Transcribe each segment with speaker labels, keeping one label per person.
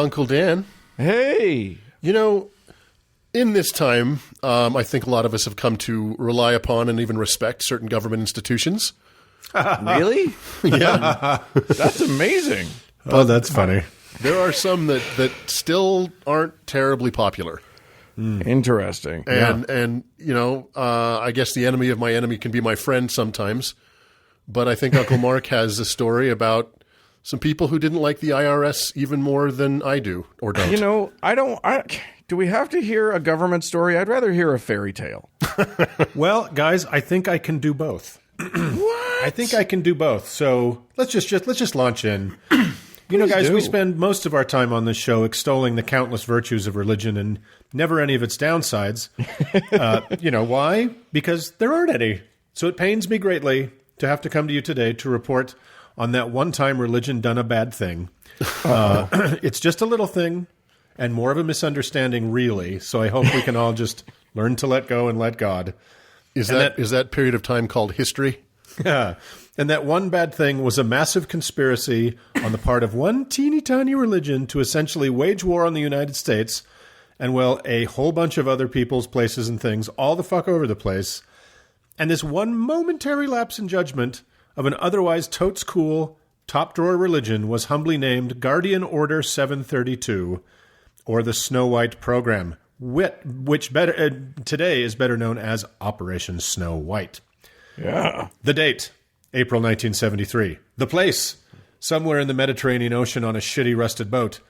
Speaker 1: Uncle Dan.
Speaker 2: Hey.
Speaker 1: You know, in this time, I think a lot of us have come to rely upon and even respect certain government institutions.
Speaker 2: Really?
Speaker 1: Yeah.
Speaker 2: That's amazing.
Speaker 3: Oh, that's funny.
Speaker 1: There are some that still aren't terribly popular.
Speaker 2: Interesting.
Speaker 1: And you know, I guess the enemy of my enemy can be my friend sometimes. But I think Uncle Mark has a story about some people who didn't like the IRS even more than I do, or don't.
Speaker 2: You know, do we have to hear a government story? I'd rather hear a fairy tale.
Speaker 3: Well, guys, I think I can do both.
Speaker 2: What?
Speaker 3: I think I can do both. So let's just launch in. You know, guys, we spend most of our time on this show extolling the countless virtues of religion and never any of its downsides. You know why? Because there aren't any. So it pains me greatly to have to come to you today to report on that one time religion done a bad thing. It's just a little thing and more of a misunderstanding, really. So I hope we can all just learn to let go and let God.
Speaker 1: Is that period of time called history?
Speaker 3: Yeah. And that one bad thing was a massive conspiracy on the part of one teeny tiny religion to essentially wage war on the United States and, well, a whole bunch of other people's places and things all the fuck over the place. And this one momentary lapse in judgment of an otherwise totes cool, top-drawer religion was humbly named Guardian Order 732, or the Snow White Program, which today is better known as Operation Snow White.
Speaker 2: Yeah.
Speaker 3: The date, April 1973. The place, somewhere in the Mediterranean Ocean on a shitty rusted boat.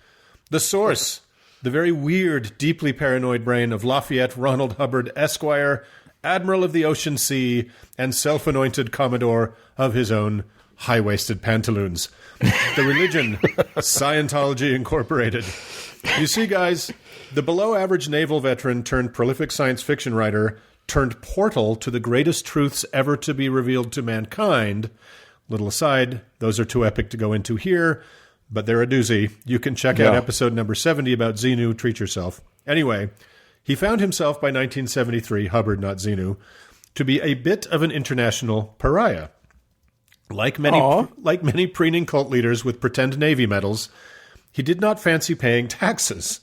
Speaker 3: The source, the very weird, deeply paranoid brain of Lafayette Ronald Hubbard, Esquire, Admiral of the Ocean Sea, and self-anointed Commodore of his own high-waisted pantaloons. The religion, Scientology Incorporated. You see, guys, the below-average naval veteran turned prolific science fiction writer turned portal to the greatest truths ever to be revealed to mankind. Little aside, those are too epic to go into here, but they're a doozy. You can check out episode number 70 about Xenu. Treat yourself. Anyway, he found himself by 1973, Hubbard, not Xenu, to be a bit of an international pariah. Like many preening cult leaders with pretend Navy medals, he did not fancy paying taxes.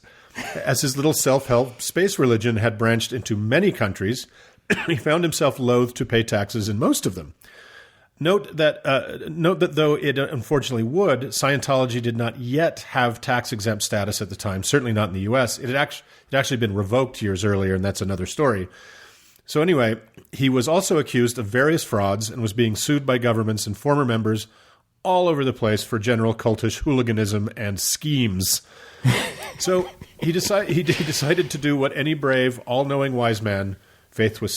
Speaker 3: As his little self-help space religion had branched into many countries, he found himself loath to pay taxes in most of them. Note that though it unfortunately would, Scientology did not yet have tax-exempt status at the time, certainly not in the U.S. It had actually been revoked years earlier, and that's another story. So anyway, he was also accused of various frauds and was being sued by governments and former members all over the place for general cultish hooliganism and schemes. So he decided to do what any brave, all-knowing wise man faced with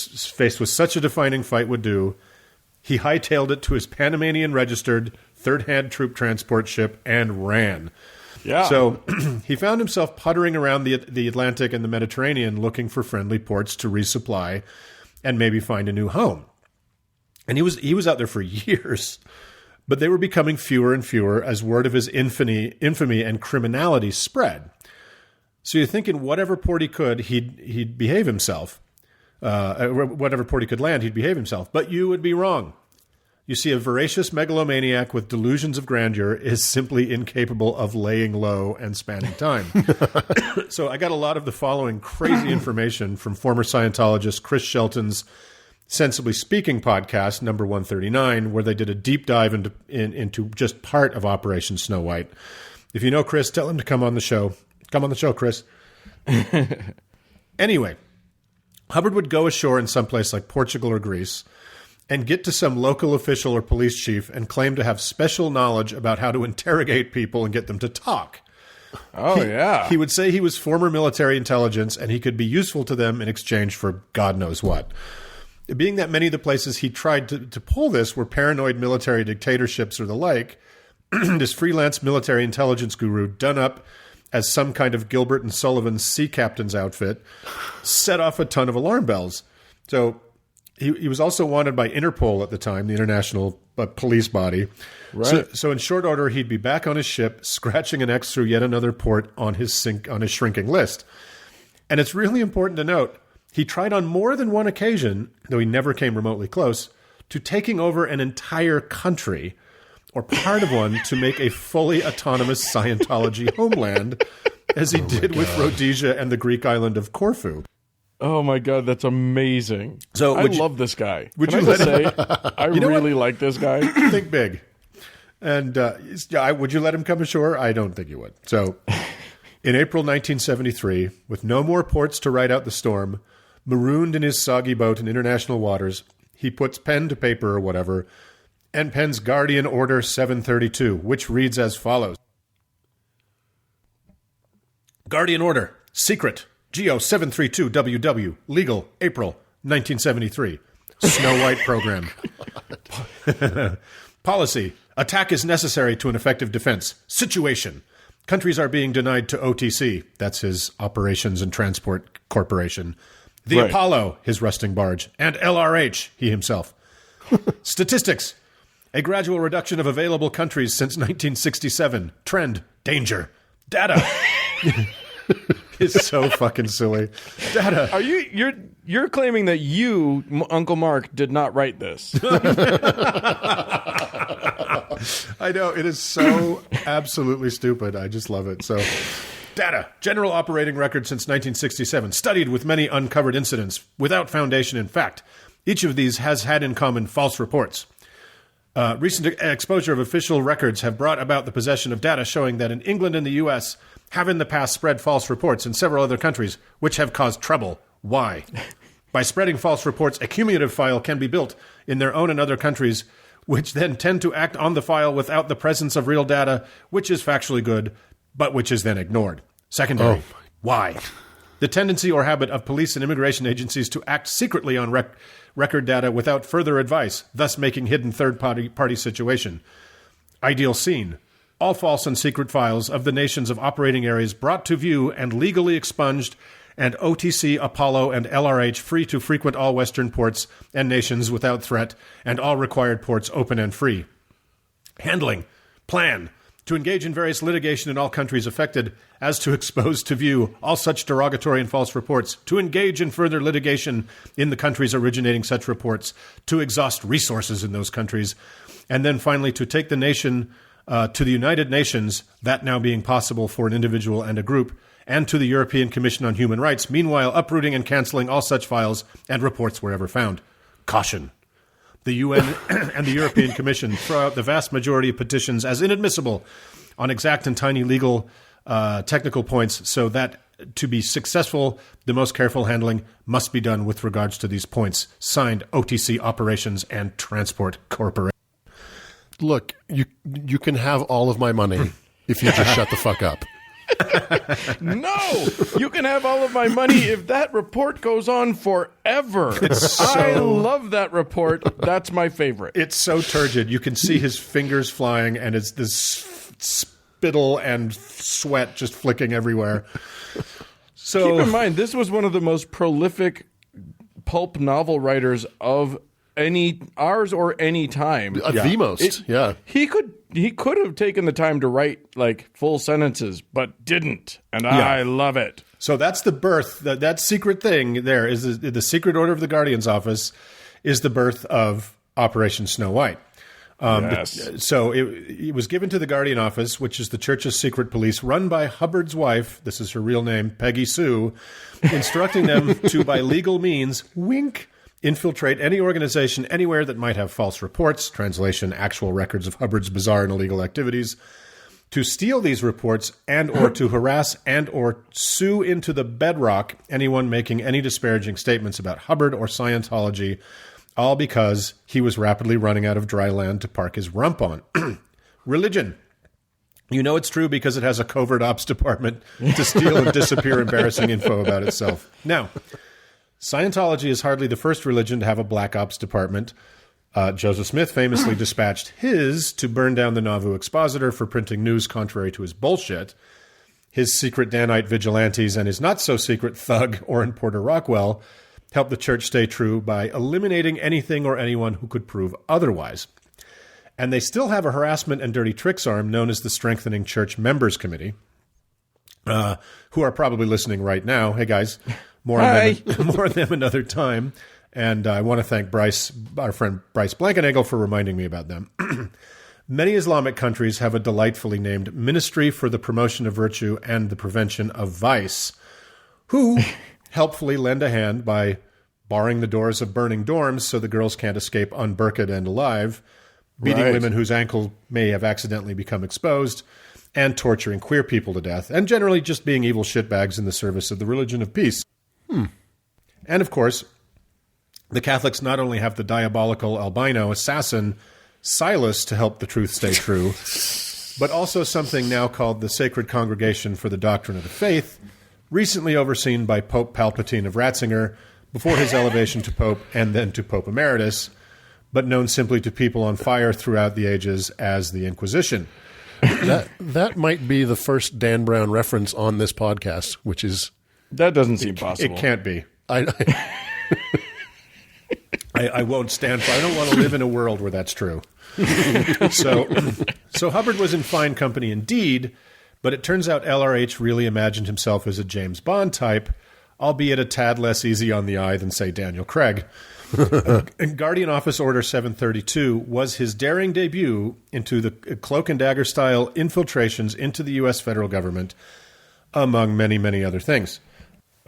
Speaker 3: such a defining fight would do. He hightailed it to his Panamanian-registered third-hand troop transport ship and ran.
Speaker 2: Yeah.
Speaker 3: So he found himself puttering around the Atlantic and the Mediterranean looking for friendly ports to resupply and maybe find a new home. And he was out there for years. But they were becoming fewer and fewer as word of his infamy and criminality spread. So you think in whatever port he could, he'd behave himself. Whatever port he could land, he'd behave himself. But you would be wrong. You see, a voracious megalomaniac with delusions of grandeur is simply incapable of laying low and spanning time. So I got a lot of the following crazy information from former Scientologist Chris Shelton's Sensibly Speaking podcast, number 139, where they did a deep dive into just part of Operation Snow White. If you know Chris, tell him to come on the show. Come on the show, Chris. Anyway, Hubbard would go ashore in some place like Portugal or Greece and get to some local official or police chief and claim to have special knowledge about how to interrogate people and get them to talk. He would say he was former military intelligence and he could be useful to them in exchange for God knows what. Being that many of the places he tried to pull this were paranoid military dictatorships or the like, this freelance military intelligence guru done up as some kind of Gilbert and Sullivan sea captain's outfit set off a ton of alarm bells. So he was also wanted by Interpol at the time, the international police body. Right. So in short order, he'd be back on his ship, scratching an X through yet another port on his shrinking list. And it's really important to note, he tried on more than one occasion, though he never came remotely close, to taking over an entire country or part of one, to make a fully autonomous Scientology homeland, as he did with Rhodesia and the Greek island of Corfu.
Speaker 2: Oh my God, that's amazing.
Speaker 3: So
Speaker 2: I love this guy.
Speaker 3: Would
Speaker 2: Can
Speaker 3: you
Speaker 2: I just
Speaker 3: let
Speaker 2: say, I really like this guy.
Speaker 3: Think big. And would you let him come ashore? I don't think you would. So in April 1973, with no more ports to ride out the storm, marooned in his soggy boat in international waters, he puts pen to paper or whatever, and pens Guardian Order 732, which reads as follows. Guardian Order, secret, GO 732WW, legal, April 1973. Snow White program. Policy, attack is necessary to an effective defense. Situation, countries are being denied to OTC, that's his Operations and Transport Corporation. The
Speaker 2: Right.
Speaker 3: Apollo, his rusting barge, and LRH, he himself. Statistics, a gradual reduction of available countries since 1967. Trend, danger. Data. It's so fucking silly. Data.
Speaker 2: Are you're claiming that you, Uncle Mark, did not write this?
Speaker 3: I know, it is so absolutely stupid. I just love it. So, data. General operating record since 1967. Studied with many uncovered incidents without foundation in fact. Each of these has had in common false reports. Recent exposure of official records have brought about the possession of data showing that in England and the U.S. have in the past spread false reports in several other countries, which have caused trouble. Why? By spreading false reports, a cumulative file can be built in their own and other countries, which then tend to act on the file without the presence of real data, which is factually good, but which is then ignored. Secondary. Why? The tendency or habit of police and immigration agencies to act secretly on record data without further advice, thus making hidden third-party situation. Ideal scene. All false and secret files of the nations of operating areas brought to view and legally expunged, and OTC, Apollo, and LRH free to frequent all Western ports and nations without threat, and all required ports open and free. Handling. Plan. To engage in various litigation in all countries affected, as to expose to view all such derogatory and false reports, to engage in further litigation in the countries originating such reports, to exhaust resources in those countries, and then finally to take the nation to the United Nations, that now being possible for an individual and a group, and to the European Commission on Human Rights, meanwhile uprooting and cancelling all such files and reports wherever found. Caution. The UN and the European Commission throw out the vast majority of petitions as inadmissible on exact and tiny legal technical points, so that to be successful, the most careful handling must be done with regards to these points. Signed, OTC Operations and Transport Corporation.
Speaker 1: Look, you can have all of my money if you just shut the fuck up.
Speaker 2: No! You can have all of my money if that report goes on forever. I love that report. That's my favorite.
Speaker 3: It's so turgid. You can see his fingers flying, and it's this spittle and sweat just flicking everywhere. So
Speaker 2: Keep in mind, this was one of the most prolific pulp novel writers of ours or any time.
Speaker 1: The most, yeah.
Speaker 2: He could have taken the time to write like full sentences, but didn't, and I love it.
Speaker 3: So that's the birth. That secret thing there is the secret order of the Guardian's office is the birth of Operation Snow White.
Speaker 2: Yes.
Speaker 3: So it was given to the Guardian office, which is the church's secret police, run by Hubbard's wife. This is her real name, Peggy Sue, instructing them to, by legal means, wink, infiltrate any organization anywhere that might have false reports, translation, actual records of Hubbard's bizarre and illegal activities, to steal these reports and or to harass and or sue into the bedrock anyone making any disparaging statements about Hubbard or Scientology, all because he was rapidly running out of dry land to park his rump on. Religion. You know it's true because it has a covert ops department to steal and disappear embarrassing info about itself. Now, Scientology is hardly the first religion to have a black ops department. Joseph Smith famously dispatched his to burn down the Nauvoo Expositor for printing news contrary to his bullshit. His secret Danite vigilantes and his not-so-secret thug, Orrin Porter Rockwell, helped the church stay true by eliminating anything or anyone who could prove otherwise. And they still have a harassment and dirty tricks arm known as the Strengthening Church Members Committee, who are probably listening right now. Hey, guys. More on them another time. And I want to thank our friend Bryce Blankenagel for reminding me about them. Many Islamic countries have a delightfully named Ministry for the Promotion of Virtue and the Prevention of Vice, who helpfully lend a hand by barring the doors of burning dorms so the girls can't escape unburqa'd and alive, beating
Speaker 2: Right.
Speaker 3: women whose ankle may have accidentally become exposed, and torturing queer people to death, and generally just being evil shitbags in the service of the religion of peace. And of course, the Catholics not only have the diabolical albino assassin Silas to help the truth stay true, but also something now called the Sacred Congregation for the Doctrine of the Faith, recently overseen by Pope Palpatine of Ratzinger before his elevation to Pope and then to Pope Emeritus, but known simply to people on fire throughout the ages as the Inquisition.
Speaker 1: That might be the first Dan Brown reference on this podcast, which is
Speaker 2: That doesn't seem possible.
Speaker 3: It can't be.
Speaker 1: I
Speaker 3: I won't stand for. I don't want to live in a world where that's true. So Hubbard was in fine company indeed, but it turns out LRH really imagined himself as a James Bond type, albeit a tad less easy on the eye than, say, Daniel Craig. And Guardian Office Order 732 was his daring debut into the cloak and dagger style infiltrations into the U.S. federal government, among many, many other things.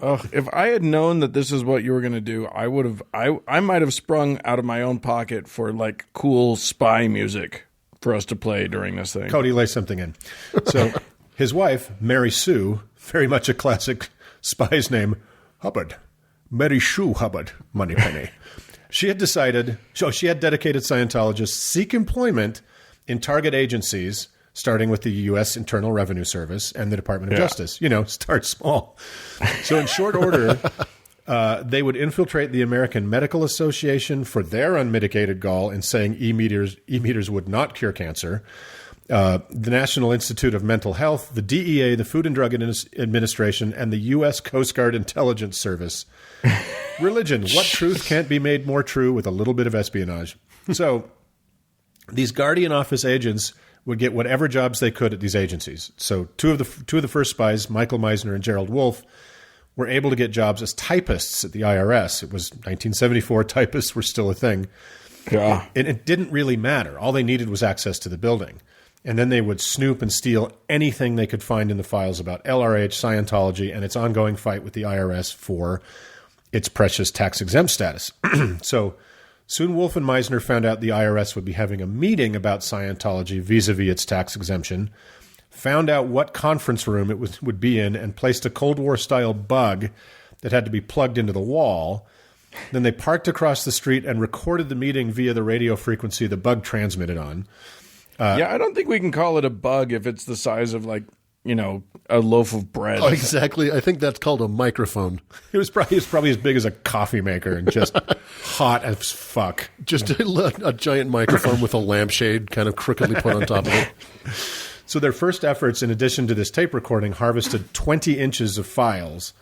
Speaker 2: Oh, if I had known that this is what you were going to do, I would have. I might have sprung out of my own pocket for like cool spy music for us to play during this thing.
Speaker 3: Cody, lay something in. So his wife, Mary Sue, very much a classic spy's name, Hubbard. Mary Sue Hubbard, Moneypenny. She had decided, so she had dedicated Scientologists seek employment in target agencies, starting with the U.S. Internal Revenue Service and the Department of Justice. You know, start small. So in short order, they would infiltrate the American Medical Association for their unmitigated gall in saying e-meters would not cure cancer. The National Institute of Mental Health, the DEA, the Food and Drug Administration, and the U.S. Coast Guard Intelligence Service. Religion. What truth can't be made more true with a little bit of espionage? So these Guardian Office agents would get whatever jobs they could at these agencies. So two of the first spies, Michael Meisner and Gerald Wolfe, were able to get jobs as typists at the IRS. It was 1974. Typists were still a thing.
Speaker 2: Yeah.
Speaker 3: And it didn't really matter. All they needed was access to the building. And then they would snoop and steal anything they could find in the files about LRH, Scientology, and its ongoing fight with the IRS for its precious tax-exempt status. So soon Wolfe and Meisner found out the IRS would be having a meeting about Scientology vis-a-vis its tax exemption, found out what conference room it would be in, and placed a Cold War-style bug that had to be plugged into the wall. Then they parked across the street and recorded the meeting via the radio frequency the bug transmitted on.
Speaker 2: Yeah, I don't think we can call it a bug if it's the size of like, you know, a loaf of bread.
Speaker 1: Oh, exactly. I think that's called a microphone.
Speaker 3: It was probably as big as a coffee maker and just hot as fuck.
Speaker 1: Just a giant microphone with a lampshade kind of crookedly put on top of it.
Speaker 3: So their first efforts, in addition to this tape recording, harvested 20 inches of files.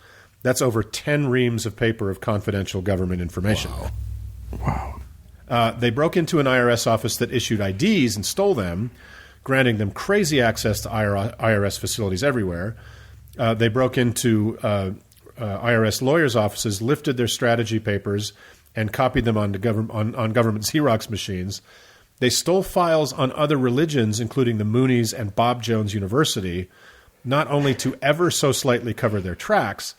Speaker 3: That's over 10 reams of paper of confidential government information.
Speaker 2: Wow.
Speaker 3: They broke into an IRS office that issued IDs and stole them, granting them crazy access to IRS facilities everywhere. They broke into IRS lawyers' offices, lifted their strategy papers, and copied them on government Xerox machines. They stole files on other religions, including the Moonies and Bob Jones University, not only to ever so slightly cover their tracks,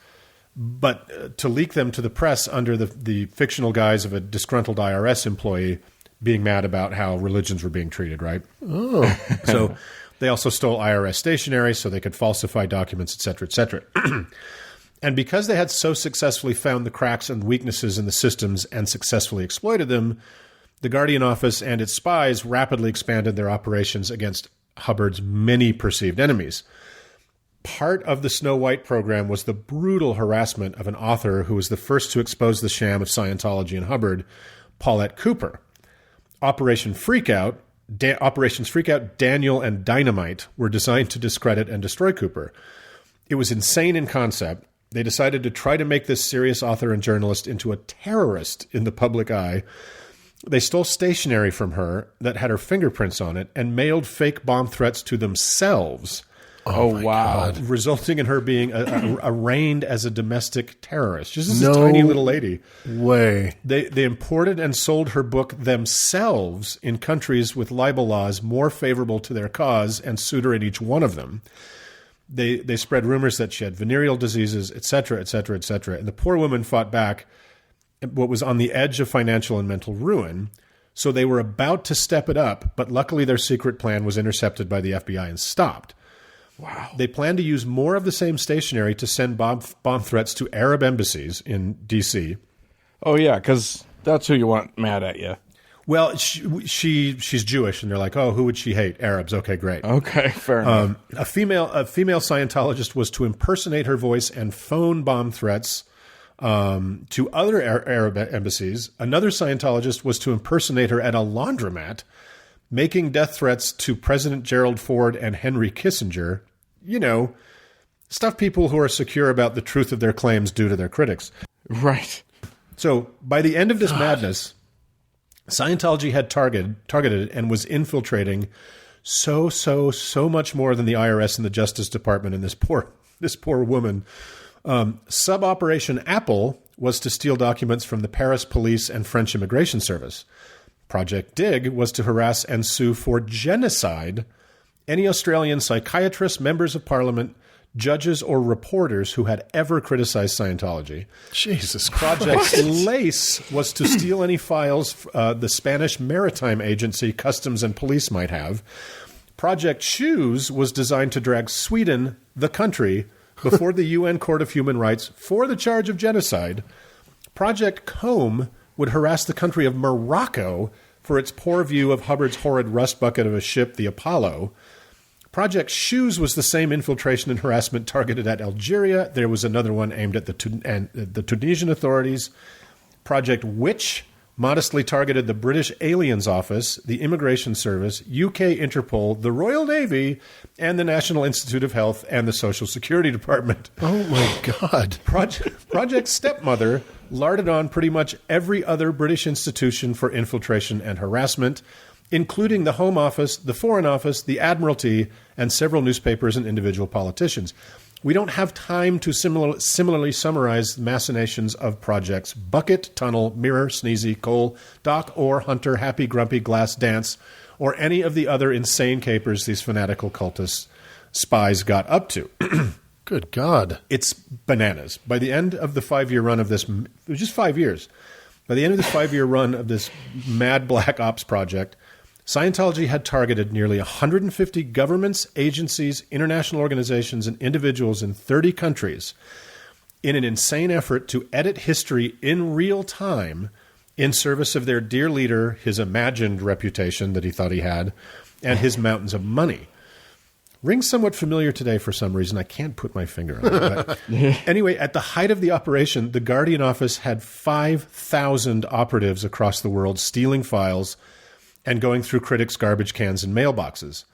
Speaker 3: but to leak them to the press under the fictional guise of a disgruntled IRS employee being mad about how religions were being treated, right?
Speaker 1: Oh.
Speaker 3: So they also stole IRS stationery so they could falsify documents, et cetera, et cetera. And because they had so successfully found the cracks and weaknesses in the systems and successfully exploited them, the Guardian Office and its spies rapidly expanded their operations against Hubbard's many perceived enemies. Part of the Snow White program was the brutal harassment of an author who was the first to expose the sham of Scientology and Hubbard, Paulette Cooper. Operations Freakout, Daniel, and Dynamite were designed to discredit and destroy Cooper. It was insane in concept. They decided to try to make this serious author and journalist into a terrorist in the public eye. They stole stationery from her that had her fingerprints on it and mailed fake bomb threats to themselves
Speaker 2: Oh, wow.
Speaker 1: God.
Speaker 3: resulting in her being arraigned as a domestic terrorist. Just this tiny little lady.
Speaker 1: Way.
Speaker 3: They imported and sold her book themselves in countries with libel laws more favorable to their cause and sued her in each one of them. They spread rumors that she had venereal diseases, et cetera, et cetera, et cetera. And the poor woman fought back what was on the edge of financial and mental ruin. So they were about to step it up, but luckily their secret plan was intercepted by the FBI and stopped.
Speaker 2: Wow.
Speaker 3: They planned to use more of the same stationery to send bomb threats to Arab embassies in D.C.
Speaker 2: Oh, yeah, because that's who you want mad at you.
Speaker 3: Well, she's Jewish, and they're like, oh, who would she hate? Arabs. Okay, great.
Speaker 2: Okay, fair enough.
Speaker 3: A female Scientologist was to impersonate her voice and phone bomb threats to other Arab embassies. Another Scientologist was to impersonate her at a laundromat, making death threats to President Gerald Ford and Henry Kissinger. You know, stuff people who are secure about the truth of their claims do to their critics.
Speaker 2: Right.
Speaker 3: So by the end of this madness, Scientology had targeted and was infiltrating so much more than the IRS and the Justice Department and this poor woman. Sub-Operation Apple was to steal documents from the Paris police and French immigration service. Project Dig was to harass and sue for genocide any Australian psychiatrists, members of parliament, judges, or reporters who had ever criticized Scientology.
Speaker 1: Jesus Christ.
Speaker 3: Project Lace was to steal any files the Spanish Maritime Agency, Customs, and Police might have. Project Shoes was designed to drag Sweden, the country, before the UN Court of Human Rights for the charge of genocide. Project Comb would harass the country of Morocco for its poor view of Hubbard's horrid rust bucket of a ship, the Apollo. Project Shoes was the same infiltration and harassment targeted at Algeria. There was another one aimed at the Tunisian authorities. Project Witch modestly targeted the British Aliens Office, the Immigration Service, UK Interpol, the Royal Navy, and the National Institute of Health and the Social Security Department.
Speaker 1: Oh, my God.
Speaker 3: Project Stepmother larded on pretty much every other British institution for infiltration and harassment, including the Home Office, the Foreign Office, the Admiralty, and several newspapers and individual politicians. We don't have time to similarly summarize the machinations of projects Bucket, Tunnel, Mirror, Sneezy, Cole, Doc, or Hunter, Happy, Grumpy, Glass, Dance, or any of the other insane capers these fanatical cultist spies got up to.
Speaker 1: Good God.
Speaker 3: It's bananas. By the end of the 5-year run of this, it was just 5 years. By the end of this 5-year run of this mad black ops project, Scientology had targeted nearly 150 governments, agencies, international organizations, and individuals in 30 countries in an insane effort to edit history in real time in service of their dear leader, his imagined reputation that he thought he had, and his mountains of money. Rings somewhat familiar today for some reason. I can't put my finger on it. But anyway, at the height of the operation, the Guardian office had 5,000 operatives across the world stealing files and going through critics' garbage cans and mailboxes.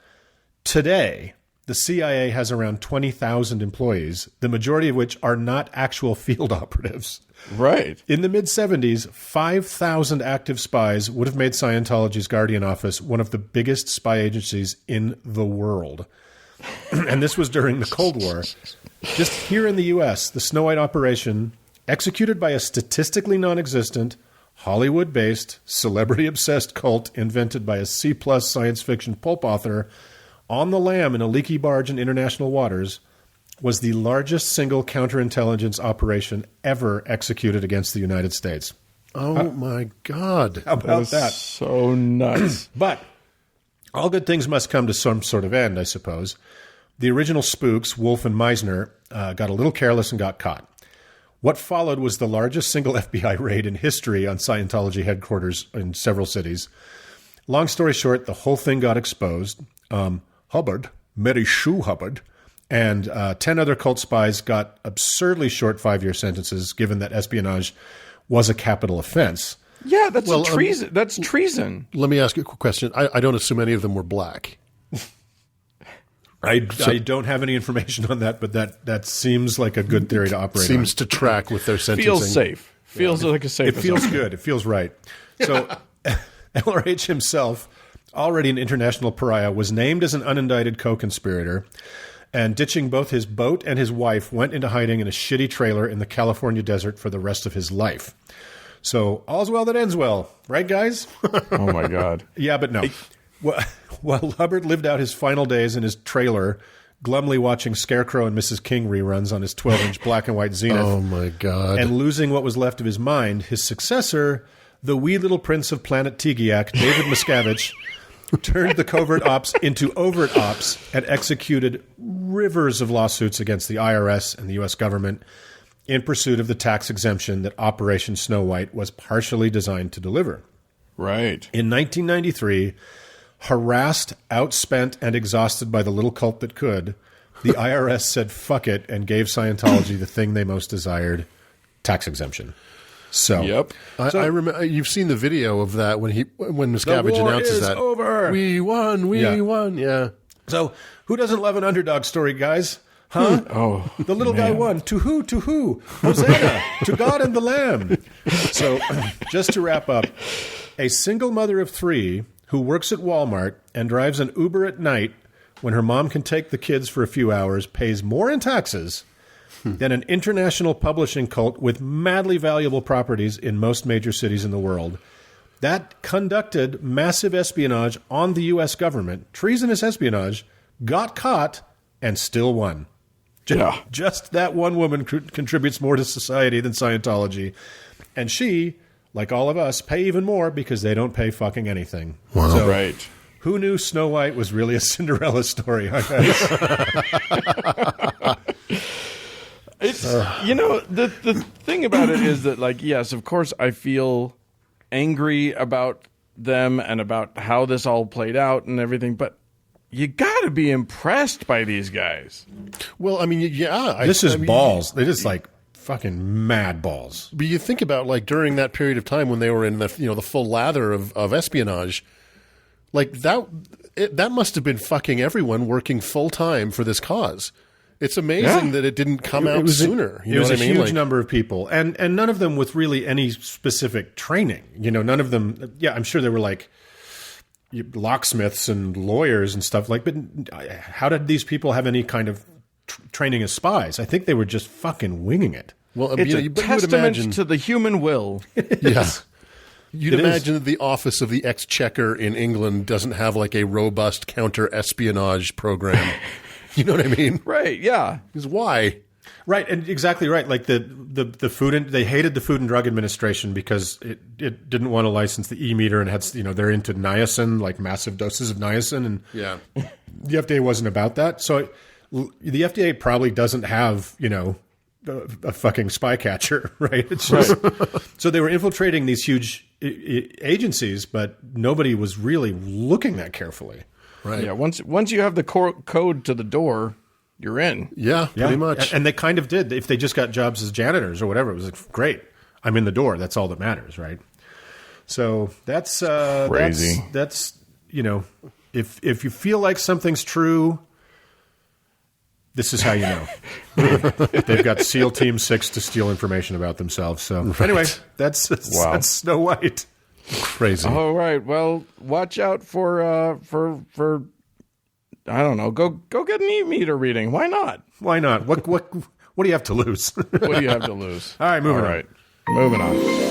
Speaker 3: Today, the CIA has around 20,000 employees, the majority of which are not actual field operatives.
Speaker 2: Right.
Speaker 3: In the mid-'70s, 5,000 active spies would have made Scientology's Guardian office one of the biggest spy agencies in the world. And this was during the Cold War. Just here in the U.S., the Snow White operation, executed by a statistically non-existent, Hollywood-based, celebrity-obsessed cult invented by a C-plus science fiction pulp author on the lam in a leaky barge in international waters, was the largest single counterintelligence operation ever executed against the United States.
Speaker 1: Oh, my God.
Speaker 3: How about that?
Speaker 2: So nuts.
Speaker 3: But all good things must come to some sort of end, I suppose. The original spooks, Wolf and Meisner, got a little careless and got caught. What followed was the largest single FBI raid in history on Scientology headquarters in several cities. Long story short, the whole thing got exposed. Hubbard, Mary Sue Hubbard, and 10 other cult spies got absurdly short 5-year sentences, given that espionage was a capital offense.
Speaker 2: Yeah, that's treason. That's treason.
Speaker 1: Let me ask you a quick question. I don't assume any of them were black.
Speaker 3: I don't have any information on that, but that seems like a good theory to operate
Speaker 1: Seems
Speaker 3: on.
Speaker 1: to track with their sentencing.
Speaker 2: Feels safe. Feels like a safe.
Speaker 3: It feels good. It feels right. So LRH himself, already an international pariah, was named as an unindicted co-conspirator. and ditching both his boat and his wife, went into hiding in a shitty trailer in the California desert for the rest of his life. So all's well that ends well, right, guys?
Speaker 2: Oh my God.
Speaker 3: Yeah, but no. While Hubbard lived out his final days in his trailer, glumly watching Scarecrow and Mrs. King reruns on his 12-inch black and white Zenith,
Speaker 1: Oh my God.
Speaker 3: and losing what was left of his mind, his successor, the wee little prince of planet Tegiak, David Miscavige, turned the covert ops into overt ops and executed rivers of lawsuits against the IRS and the U.S. government in pursuit of the tax exemption that Operation Snow White was partially designed to deliver.
Speaker 2: Right.
Speaker 3: In 1993, harassed, outspent, and exhausted by the little cult that could, the IRS said fuck it and gave Scientology the thing they most desired, tax exemption. So,
Speaker 2: Yep.
Speaker 1: I remember you've seen the video of that when Miscavige
Speaker 2: war
Speaker 1: announces
Speaker 2: is
Speaker 1: that
Speaker 2: over.
Speaker 1: we won,
Speaker 3: Yeah.
Speaker 1: won. Yeah.
Speaker 3: So who doesn't love an underdog story, guys? Huh?
Speaker 2: Oh,
Speaker 3: The little guy won. To who? To who? Hosanna. To God and the Lamb. So, just to wrap up, a single mother of 3 who works at Walmart and drives an Uber at night when her mom can take the kids for a few hours pays more in taxes than an international publishing cult with madly valuable properties in most major cities in the world that conducted massive espionage on the U.S. government, treasonous espionage, got caught, and still won.
Speaker 2: Yeah.
Speaker 3: Just that one woman contributes more to society than Scientology. And she, like all of us, pay even more because they don't pay fucking anything.
Speaker 1: Wow.
Speaker 3: So,
Speaker 2: right.
Speaker 3: who knew Snow White was really a Cinderella story, huh, guys?
Speaker 2: It's the thing about it is that, like, yes, of course I feel angry about them and about how this all played out and everything, but you got to be impressed by these guys.
Speaker 1: Well, I mean, yeah.
Speaker 3: This is
Speaker 1: I mean,
Speaker 3: balls. They're just like fucking mad balls.
Speaker 1: But you think about like during that period of time when they were in the the full lather of espionage, like that must have been fucking everyone working full time for this cause. It's amazing that it didn't come out sooner. You know what I mean?
Speaker 3: It was a huge
Speaker 1: Like,
Speaker 3: number of people, and none of them with really any specific training. None of them. Yeah, I'm sure there were like locksmiths and lawyers and stuff like. But how did these people have any kind of training as spies? I think they were just fucking winging it.
Speaker 1: well,
Speaker 2: It's a
Speaker 1: you would
Speaker 2: testament
Speaker 1: imagine,
Speaker 2: to the human will.
Speaker 1: yeah. You'd
Speaker 3: It is.
Speaker 1: imagine that the Office of the Exchequer in England doesn't have like a robust counter-espionage program. You know what I mean?
Speaker 2: Right, yeah.
Speaker 1: Because why?
Speaker 3: Right, and exactly right. Like the food, they hated the Food and Drug Administration because it didn't want to license the e-meter and had they're into niacin, like massive doses of niacin, and
Speaker 1: Yeah.
Speaker 3: the FDA wasn't about that. So the FDA probably doesn't have a fucking spy catcher, right? It's just, so they were infiltrating these huge agencies, but nobody was really looking that carefully.
Speaker 1: Right.
Speaker 2: Yeah, once you have the code to the door, you're in.
Speaker 1: Yeah, pretty much.
Speaker 3: And they kind of did. If they just got jobs as janitors or whatever, it was like, great. I'm in the door. That's all that matters, right? So that's
Speaker 2: crazy.
Speaker 3: That's if you feel like something's true, this is how you know. They've got SEAL Team 6 to steal information about themselves. So anyway, that's Snow White.
Speaker 1: Crazy.
Speaker 2: All right. Well, watch out for I don't know. Go get an e-meter reading. Why not?
Speaker 3: Why not? What do you have to lose?
Speaker 2: What do you have to lose?
Speaker 3: All right, moving on.
Speaker 2: Moving on.